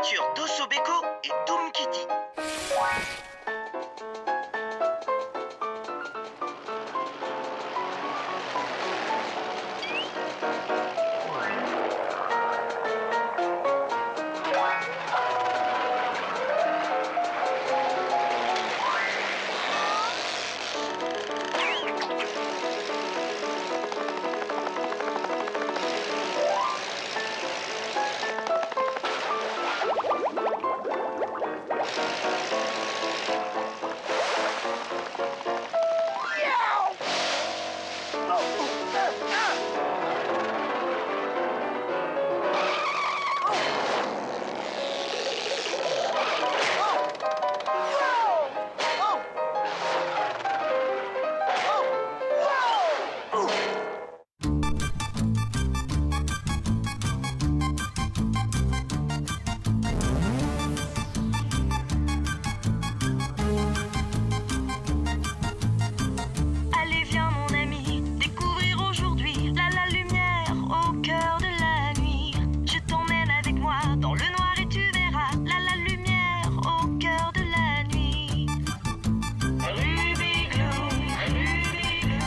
aventures d'Osso Beko et Doom Kitty. Allez viens mon ami, découvrir aujourd'hui la lumière au cœur de la nuit. Je t'emmène avec moi dans le noir et tu verras la lumière au cœur de la nuit. Ruby Glue, Ruby Glue,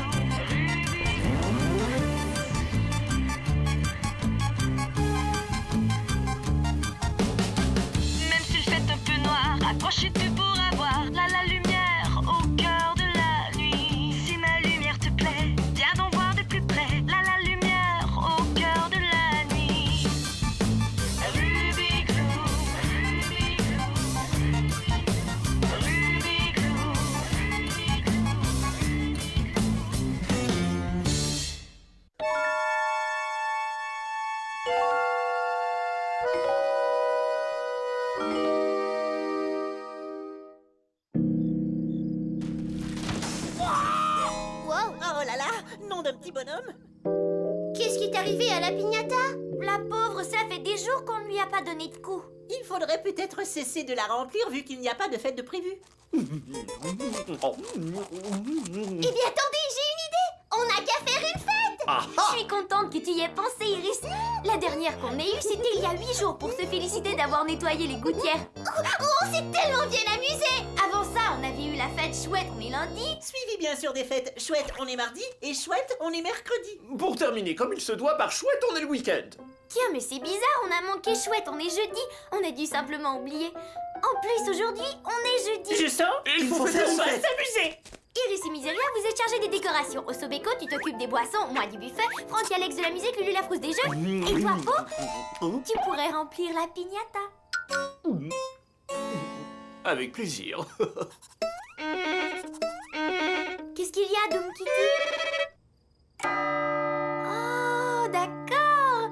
Ruby Glue. Même s'il fait un peu noir, accroche-tu pourras voir la lumière au cœur de la nuit. Si ma lumière te plaît, viens donc voir de plus près la lumière au cœur de la nuit. Ruby Glue, Ruby Glue, Ruby Glue, Ruby Wow, oh là là, nom d'un petit bonhomme. Qu'est-ce qui est arrivé à la piñata? La pauvre, ça fait des jours qu'on ne lui a pas donné de coup. Il faudrait peut-être cesser de la remplir vu qu'il n'y a pas de fête de prévu. Eh bien, attendez, j'ai une idée. On n'a qu'à faire une fête. Je suis contente que tu y aies pensé, Iris. La dernière qu'on ait eue, c'était il y a 8 jours pour se féliciter d'avoir nettoyé les gouttières. On s'est tellement bien amusé. Avant ça, on avait eu la fête chouette, on est lundi. Suivi bien sûr des fêtes chouettes, on est mardi, et chouette, on est mercredi. Pour terminer comme il se doit, par chouette, on est le week-end. Tiens, mais c'est bizarre, on a manqué chouette, on est jeudi. On a dû simplement oublier. En plus, aujourd'hui, on est jeudi. Je sens, Il faut faire on une va fête. s'amuser. Iris et Miseria, vous êtes chargés des décorations. Osso Beko, tu t'occupes des boissons, moi du buffet, Franck et Alex de la musique, Lulu la frousse des jeux. Et toi, Po, tu pourrais remplir la piñata. Avec plaisir. Qu'est-ce qu'il y a, Doom Kitty? Oh, d'accord.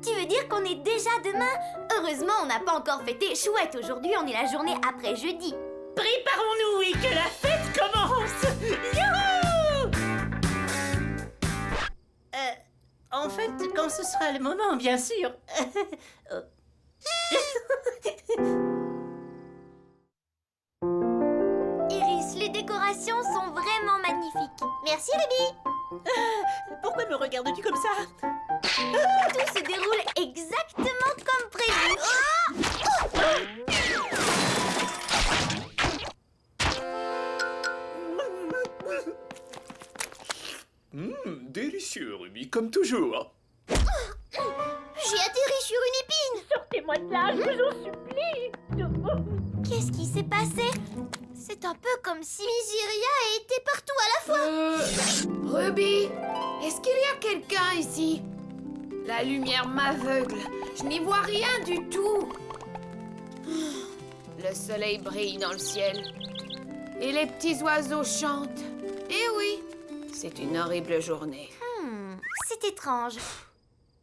Tu veux dire qu'on est déjà demain? Heureusement, on n'a pas encore fêté chouette. Aujourd'hui, on est la journée après jeudi. Préparons-nous et que la fête commence. Youhou! En fait, quand ce sera le moment, bien sûr. Iris, les décorations sont vraiment magnifiques. Merci, Ruby. Pourquoi me regardes-tu comme ça? Tout se déroule exactement comme prévu. Délicieux, Ruby, comme toujours. J'ai atterri sur une épine. Sortez-moi de là, je vous en supplie. Qu'est-ce qui s'est passé? C'est un peu comme si Miseria était partout à la fois. Ruby, est-ce qu'il y a quelqu'un ici? La lumière m'aveugle. Je n'y vois rien du tout. Le soleil brille dans le ciel. Et les petits oiseaux chantent. Eh oui, c'est une horrible journée. C'est étrange.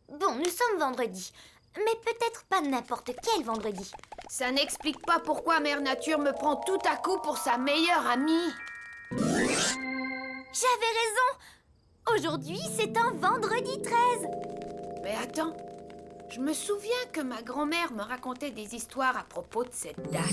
Bon, nous sommes vendredi. Mais peut-être pas n'importe quel vendredi. Ça n'explique pas pourquoi Mère Nature me prend tout à coup pour sa meilleure amie. J'avais raison. Aujourd'hui, c'est un vendredi 13. Mais attends, je me souviens que ma grand-mère me racontait des histoires à propos de cette date.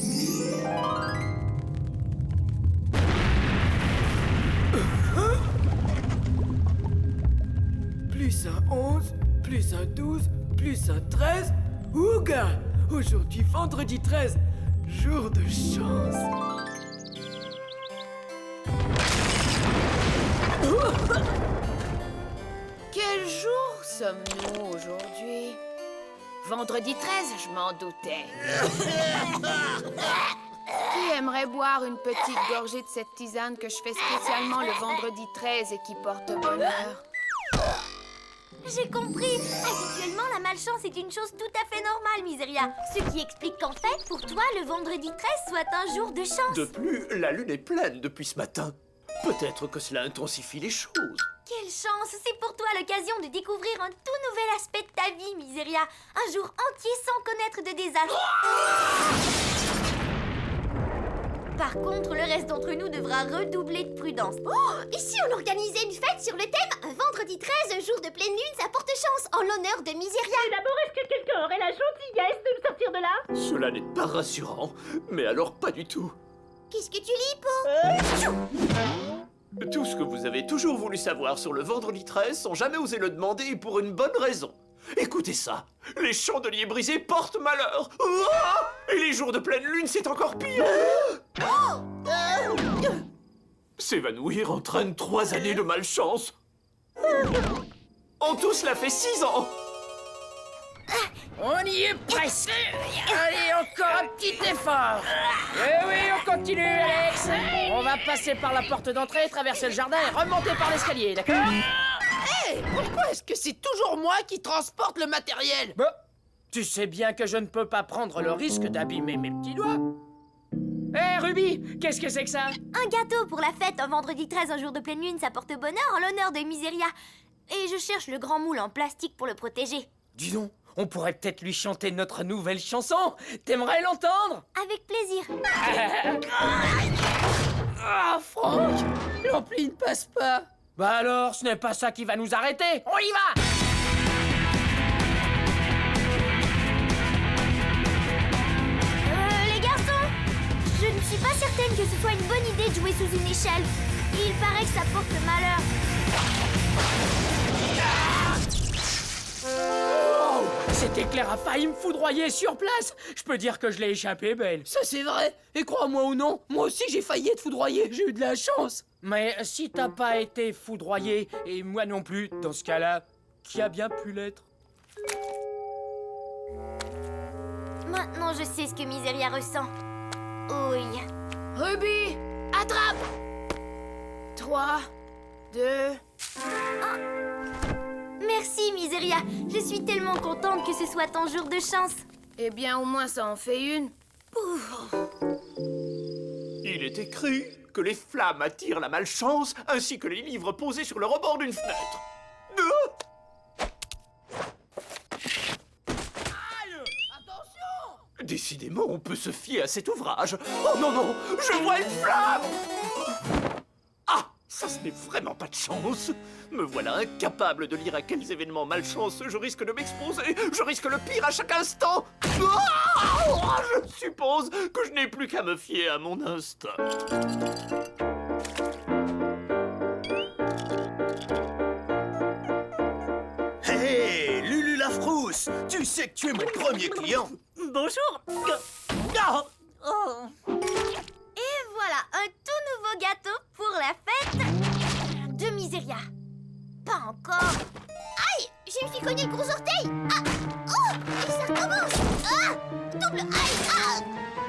Plus un 11, plus un 12, plus un 13. Ouga! Aujourd'hui, vendredi 13, jour de chance. Quel jour sommes-nous aujourd'hui? Vendredi 13, je m'en doutais. Qui aimerait boire une petite gorgée de cette tisane que je fais spécialement le vendredi 13 et qui porte bonheur? J'ai compris. Habituellement, la malchance est une chose tout à fait normale, Miseria. Ce qui explique qu'en fait, pour toi, le vendredi 13 soit un jour de chance. De plus, la lune est pleine depuis ce matin. Peut-être que cela intensifie les choses. Quelle chance! C'est pour toi l'occasion de découvrir un tout nouvel aspect de ta vie, Miseria. Un jour entier sans connaître de désastre. Par contre, le reste d'entre nous devra redoubler de prudence. Oh! Et si on organisait une fête sur le thème « Un vendredi 13, un jour de pleine lune, ça porte chance » en l'honneur de Miseria? Et d'abord, est-ce que quelqu'un aurait la gentillesse de me sortir de là? Cela n'est pas rassurant, mais alors pas du tout. Qu'est-ce que tu lis, Po? Tout ce que vous avez toujours voulu savoir sur le vendredi 13 sans jamais oser le demander et pour une bonne raison. Écoutez ça, les chandeliers brisés portent malheur. Ouah! Et les jours de pleine lune, c'est encore pire. S'évanouir entraîne 3 années de malchance. En tout, cela fait 6 ans. On y est presque. Allez, encore un petit effort. Eh oui, on continue, Alex. On va passer par la porte d'entrée, traverser le jardin et remonter par l'escalier, d'accord? Hé, pourquoi est-ce que c'est toujours moi qui transporte le matériel? Bah, tu sais bien que je ne peux pas prendre le risque d'abîmer mes petits doigts. Hé, Ruby, qu'est-ce que c'est que ça? Un gâteau pour la fête, un vendredi 13, un jour de pleine lune, ça porte bonheur en l'honneur de Miseria. Et je cherche le grand moule en plastique pour le protéger. Dis donc, on pourrait peut-être lui chanter notre nouvelle chanson. T'aimerais l'entendre? Avec plaisir. Ah, Franck, l'ampli ne passe pas. Bah alors, ce n'est pas ça qui va nous arrêter. On y va! Les garçons, je ne suis pas certaine que ce soit une bonne idée de jouer sous une échelle. Il paraît que ça porte malheur. Oh, cet éclair a failli me foudroyer sur place. Je peux dire que je l'ai échappé, belle. Ça c'est vrai. Et crois-moi ou non, moi aussi j'ai failli être foudroyé. J'ai eu de la chance. Mais si t'as pas été foudroyé, et moi non plus, dans ce cas-là, qui a bien pu l'être? Maintenant, je sais ce que Miseria ressent. Oui. Ruby, attrape! 3, 2... Merci, Miseria. Je suis tellement contente que ce soit ton jour de chance. Eh bien, au moins, ça en fait une. Il est écrit que les flammes attirent la malchance, ainsi que les livres posés sur le rebord d'une fenêtre. Décidément, on peut se fier à cet ouvrage. Oh non, non, je vois une flamme! Ah, ça ce n'est vraiment pas de chance. Me voilà incapable de lire à quels événements malchanceux je risque de m'exposer. Je risque le pire à chaque instant. Ah, je suppose que je n'ai plus qu'à me fier à mon instinct. Hé, Lulu la frousse, tu sais que tu es mon premier client. Bonjour. Oh. Et voilà, un tout nouveau gâteau pour la fête de Miseria. Pas encore. Aïe, je me suis cogné le gros orteil. Ah, oh, et ça recommence. Ah, double aïe. Ah,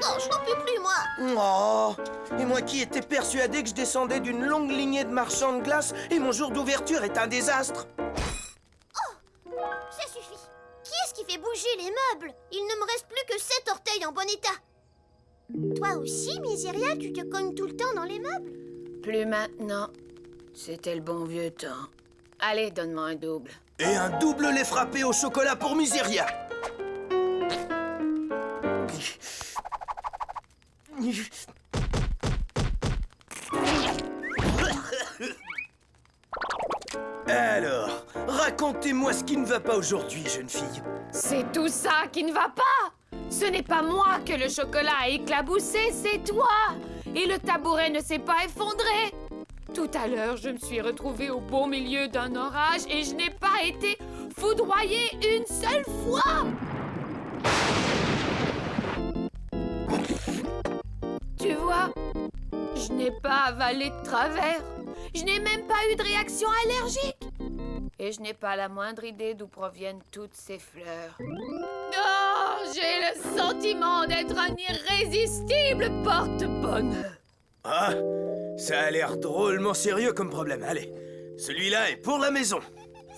non, je n'en peux plus, moi. Oh, et moi qui étais persuadé que je descendais d'une longue lignée de marchands de glace et mon jour d'ouverture est un désastre. Ça suffit. Qui est-ce qui fait bouger les meubles? Il ne me reste plus que 7 orteils en bon état. Toi aussi, Miseria, tu te cognes tout le temps dans les meubles? Plus maintenant. C'était le bon vieux temps. Allez, donne-moi un double. Et un double lait frappé au chocolat pour Miseria. Alors, racontez-moi ce qui ne va pas aujourd'hui, jeune fille. C'est tout ça qui ne va pas! Ce n'est pas moi que le chocolat a éclaboussé, c'est toi! Et le tabouret ne s'est pas effondré! Tout à l'heure, je me suis retrouvée au beau milieu d'un orage et je n'ai pas été foudroyée une seule fois! Je n'ai pas avalé de travers. Je n'ai même pas eu de réaction allergique. Et je n'ai pas la moindre idée d'où proviennent toutes ces fleurs. Oh, j'ai le sentiment d'être un irrésistible porte-bonheur. Ah, ça a l'air drôlement sérieux comme problème. Allez, celui-là est pour la maison.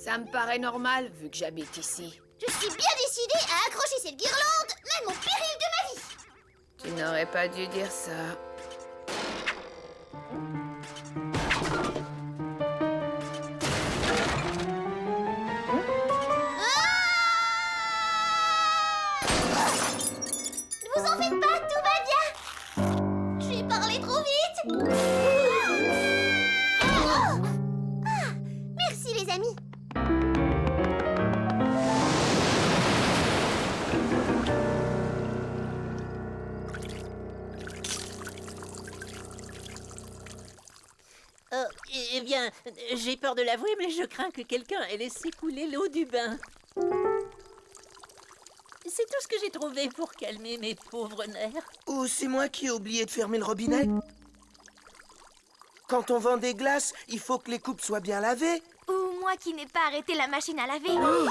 Ça me paraît normal, vu que j'habite ici. Je suis bien décidée à accrocher cette guirlande, même au péril de ma vie. Tu n'aurais pas dû dire ça. Ne vous en faites pas, tout va bien. J'ai parlé trop vite. Ah, merci les amis. Eh bien, j'ai peur de l'avouer, mais je crains que quelqu'un ait laissé couler l'eau du bain. C'est tout ce que j'ai trouvé pour calmer mes pauvres nerfs. Ou c'est moi qui ai oublié de fermer le robinet? Quand on vend des glaces, il faut que les coupes soient bien lavées. Ou moi qui n'ai pas arrêté la machine à laver. Oh,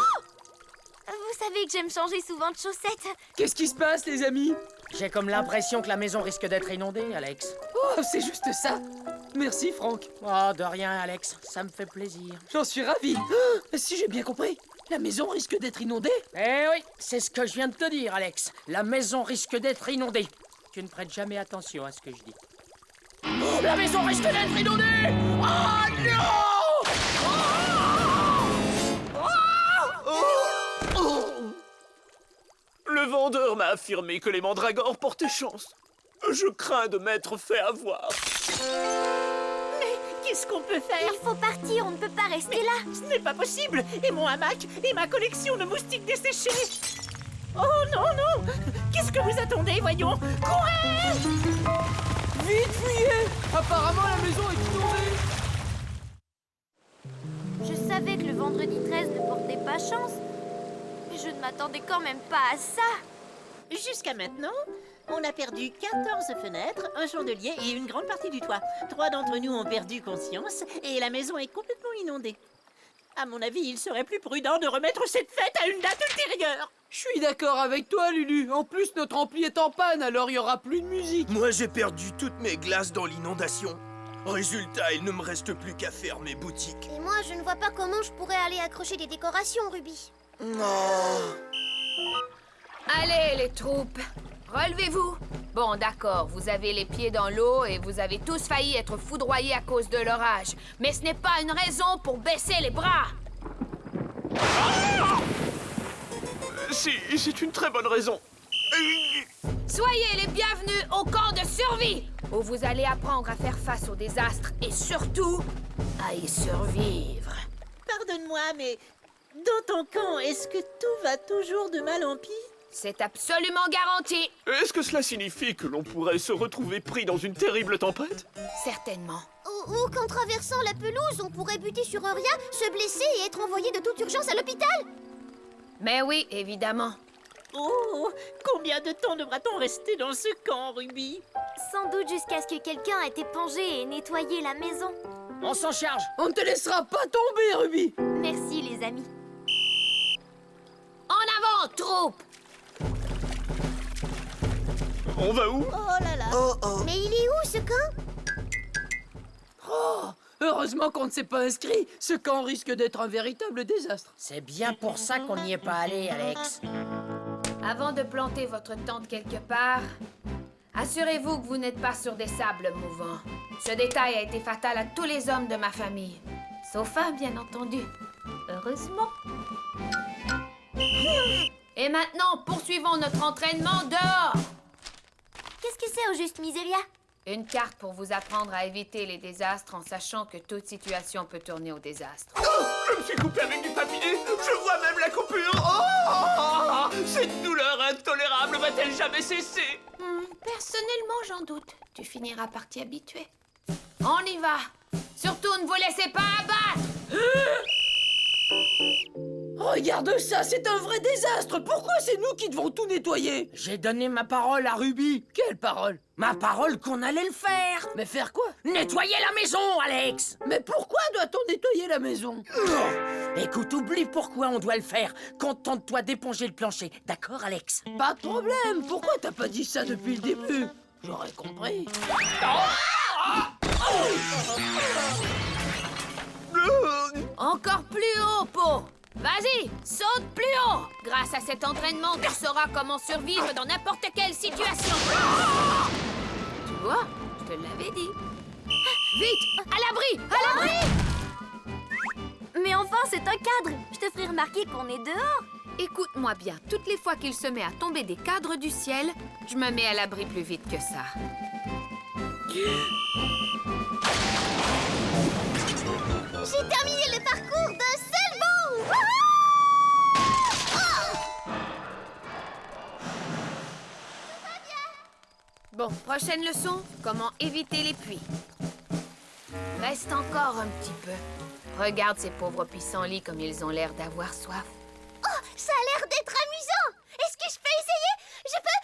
vous savez que j'aime changer souvent de chaussettes. Qu'est-ce qui se passe, les amis? J'ai comme l'impression que la maison risque d'être inondée, Alex. Oh, c'est juste ça. Merci, Franck. Oh, de rien, Alex. Ça me fait plaisir. J'en suis ravi. Si j'ai bien compris, la maison risque d'être inondée. Eh oui, c'est ce que je viens de te dire, Alex. La maison risque d'être inondée. Tu ne prêtes jamais attention à ce que je dis. Oh, la maison risque d'être inondée. Oh non! Le vendeur m'a affirmé que les mandragores portaient chance. Je crains de m'être fait avoir. Qu'est-ce qu'on peut faire? Il faut partir, on ne peut pas rester là. Ce n'est pas possible. Et mon hamac, et ma collection de moustiques desséchés. Oh non, non! Qu'est-ce que vous attendez, voyons? Courez! Vite, fuyez! Apparemment, la maison est inondée. Je savais que le vendredi 13 ne portait pas chance, mais je ne m'attendais quand même pas à ça. Jusqu'à maintenant, on a perdu 14 fenêtres, un chandelier et une grande partie du toit. 3 d'entre nous ont perdu conscience et la maison est complètement inondée. À mon avis, il serait plus prudent de remettre cette fête à une date ultérieure. Je suis d'accord avec toi, Lulu. En plus, notre ampli est en panne, alors il n'y aura plus de musique. Moi, j'ai perdu toutes mes glaces dans l'inondation. Résultat, il ne me reste plus qu'à faire mes boutiques. Et moi, je ne vois pas comment je pourrais aller accrocher des décorations, Ruby. Oh. Allez, les troupes, relevez-vous. Bon, d'accord, vous avez les pieds dans l'eau et vous avez tous failli être foudroyés à cause de l'orage. Mais ce n'est pas une raison pour baisser les bras. Si, c'est une très bonne raison. Soyez les bienvenus au camp de survie, où vous allez apprendre à faire face aux désastres et surtout à y survivre. Pardonne-moi, mais dans ton camp, est-ce que tout va toujours de mal en pis? C'est absolument garanti. Est-ce que cela signifie que l'on pourrait se retrouver pris dans une terrible tempête? Certainement. Ou qu'en traversant la pelouse, on pourrait buter sur un rien, se blesser et être envoyé de toute urgence à l'hôpital. Mais oui, évidemment. Oh, combien de temps devra-t-on rester dans ce camp, Ruby? Sans doute jusqu'à ce que quelqu'un ait épongé et nettoyé la maison. On s'en charge. On ne te laissera pas tomber, Ruby. Merci, les amis. En avant, troupe! On va où? Oh là là. Oh oh. Mais il est où, ce camp? Oh, heureusement qu'on ne s'est pas inscrit. Ce camp risque d'être un véritable désastre. C'est bien pour ça qu'on n'y est pas allé, Alex. Avant de planter votre tente quelque part, assurez-vous que vous n'êtes pas sur des sables mouvants. Ce détail a été fatal à tous les hommes de ma famille. Sauf un, bien entendu. Heureusement. Et maintenant, poursuivons notre entraînement dehors. Qu'est-ce que c'est au juste, Miseria? Une carte pour vous apprendre à éviter les désastres en sachant que toute situation peut tourner au désastre. Oh, je me suis coupé avec du papier. Je vois même la coupure. Oh, cette douleur intolérable va-t-elle jamais cesser? Personnellement, j'en doute. Tu finiras par t'y habituer. On y va. Surtout, ne vous laissez pas abattre. Regarde ça, c'est un vrai désastre. Pourquoi c'est nous qui devons tout nettoyer? J'ai donné ma parole à Ruby. Quelle parole? Ma parole qu'on allait le faire. Mais faire quoi? Nettoyer la maison, Alex. Mais pourquoi doit-on nettoyer la maison? Écoute, oublie pourquoi on doit le faire. Contente-toi d'éponger le plancher. D'accord, Alex? Pas de problème. Pourquoi t'as pas dit ça depuis le début? J'aurais compris. Encore plus haut, Po! Vas-y, saute plus haut! Grâce à cet entraînement, tu sauras comment survivre dans n'importe quelle situation. Tu vois, je te l'avais dit. Vite, à l'abri! À l'abri! Mais enfin, c'est un cadre. Je te ferai remarquer qu'on est dehors. Écoute-moi bien, toutes les fois qu'il se met à tomber des cadres du ciel, je me mets à l'abri plus vite que ça. J'ai terminé le parcours d'un seul bond. Bon, prochaine leçon, comment éviter les puits. Reste encore un petit peu. Regarde ces pauvres pissenlits comme ils ont l'air d'avoir soif. Oh, ça a l'air d'être amusant. Est-ce que je peux essayer? Je peux?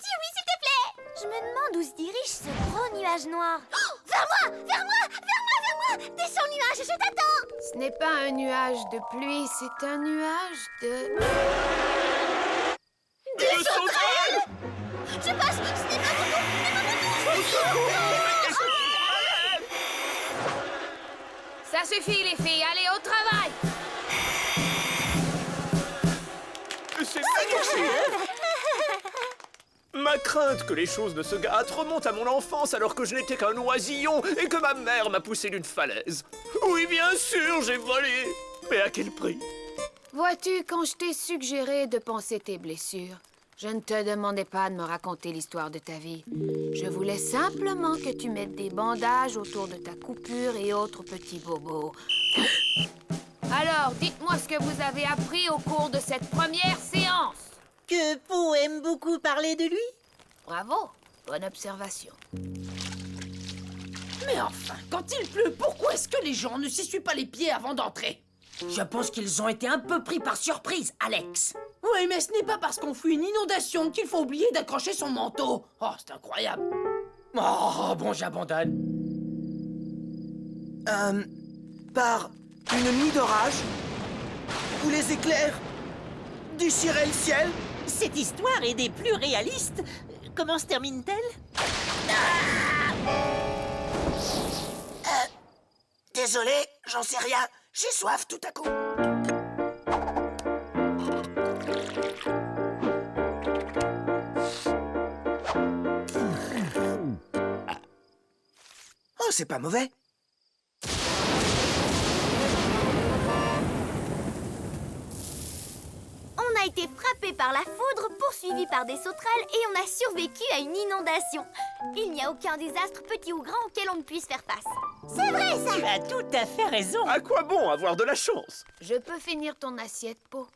Dis oui, s'il te plaît. Je me demande où se dirige ce gros nuage noir. Oh, vers moi! Descends, nuage, je t'attends. Ce n'est pas un nuage de pluie, c'est un nuage de... Des sauterelles! Je passe, ce n'est pas mon tour. Ça suffit, les filles, allez au travail! C'est magnifique! Ma crainte que les choses ne se gâtent remonte à mon enfance alors que je n'étais qu'un oisillon et que ma mère m'a poussé d'une falaise. Oui, bien sûr, j'ai volé. Mais à quel prix? Vois-tu, quand je t'ai suggéré de penser tes blessures, je ne te demandais pas de me raconter l'histoire de ta vie. Je voulais simplement que tu mettes des bandages autour de ta coupure et autres petits bobos. Alors, dites-moi ce que vous avez appris au cours de cette première séance. Que Po aime beaucoup parler de lui? Bravo, bonne observation. Mais enfin, quand il pleut, pourquoi est-ce que les gens ne s'essuient pas les pieds avant d'entrer? Je pense qu'ils ont été un peu pris par surprise, Alex. Oui, mais ce n'est pas parce qu'on fuit une inondation qu'il faut oublier d'accrocher son manteau. Oh, c'est incroyable. Oh, bon, j'abandonne. Par une nuit d'orage où les éclairs déchiraient le ciel. Cette histoire est des plus réalistes. Comment se termine-t-elle? Désolé, j'en sais rien. J'ai soif tout à coup. Oh, c'est pas mauvais. On a été frappé par la foudre, poursuivi par des sauterelles et on a survécu à une inondation. Il n'y a aucun désastre, petit ou grand, auquel on ne puisse faire face. C'est vrai, ça! Tu as tout à fait raison. À quoi bon avoir de la chance? Je peux finir ton assiette, Po?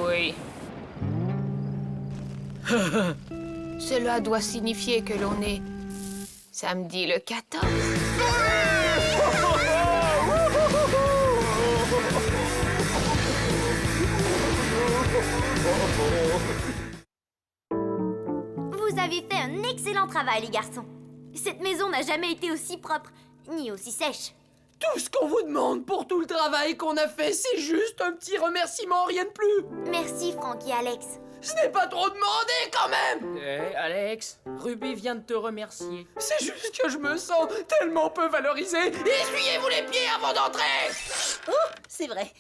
Oui. Cela doit signifier que l'on est samedi le 14. Vous avez fait un excellent travail, les garçons. Cette maison n'a jamais été aussi propre, ni aussi sèche. Tout ce qu'on vous demande pour tout le travail qu'on a fait, c'est juste un petit remerciement, rien de plus. Merci, Franck et Alex. Ce n'est pas trop demandé, quand même. Alex, Ruby vient de te remercier. C'est juste que je me sens tellement peu valorisé. Essuyez-vous les pieds avant d'entrer. Oh, c'est vrai.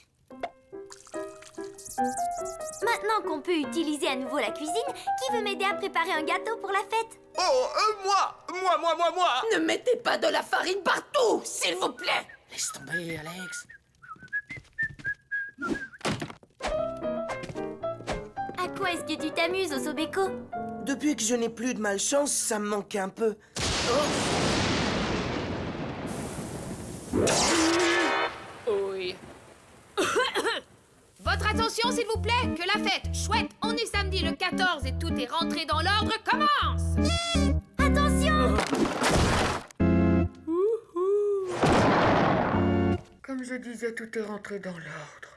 Maintenant qu'on peut utiliser à nouveau la cuisine, qui veut m'aider à préparer un gâteau pour la fête? Oh, moi! Ne mettez pas de la farine partout, s'il vous plaît. Laisse tomber, Alex. À quoi est-ce que tu t'amuses, Osobeko? Depuis que je n'ai plus de malchance, ça me manque un peu. Oui. Votre attention, s'il vous plaît, que la fête chouette, on est samedi le 14 et tout est rentré dans l'ordre, commence! Attention! Comme je disais, tout est rentré dans l'ordre.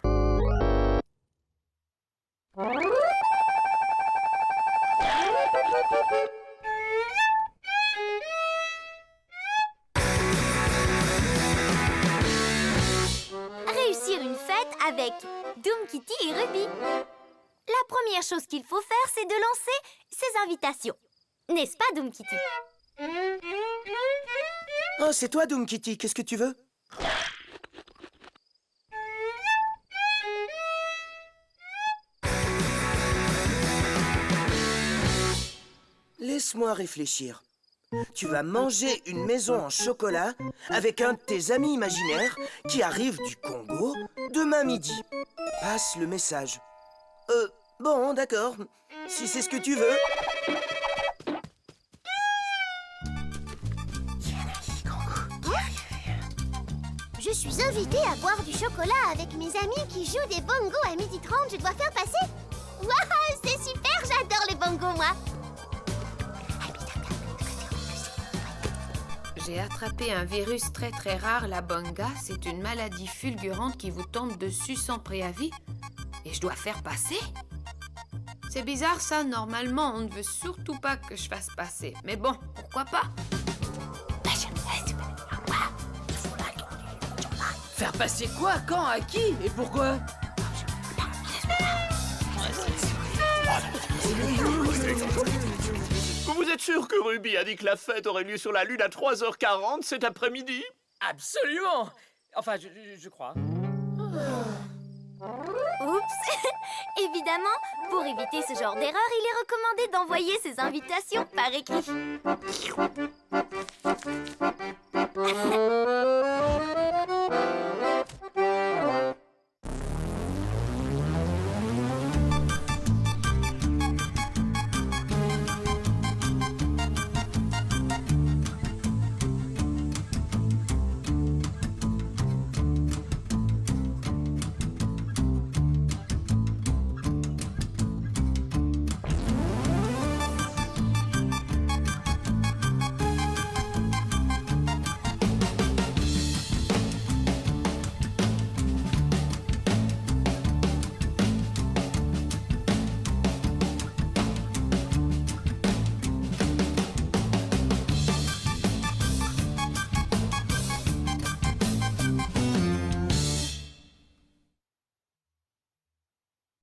Réussir une fête avec Doom Kitty et Ruby. La première chose qu'il faut faire, c'est de lancer ces invitations. N'est-ce pas, Doom Kitty? Oh, c'est toi, Doom Kitty. Qu'est-ce que tu veux? Laisse-moi réfléchir. Tu vas manger une maison en chocolat avec un de tes amis imaginaires qui arrive du Congo demain midi. Passe le message. Bon, d'accord. Si c'est ce que tu veux. Je suis invitée à boire du chocolat avec mes amis qui jouent des bongos à 12h30. Je dois faire passer. Waouh, c'est super, j'adore les bongos, moi. J'ai attrapé un virus très très rare, la bonga. C'est une maladie fulgurante qui vous tombe dessus sans préavis. Et je dois faire passer? C'est bizarre ça, normalement on ne veut surtout pas que je fasse passer. Mais bon, pourquoi pas? Faire passer quoi? Quand? À qui? Et pourquoi? Vous êtes sûr que Ruby a dit que la fête aurait lieu sur la Lune à 3h40 cet après-midi? Absolument! Enfin, je crois. Oups. Évidemment, pour éviter ce genre d'erreur, il est recommandé d'envoyer ses invitations par écrit.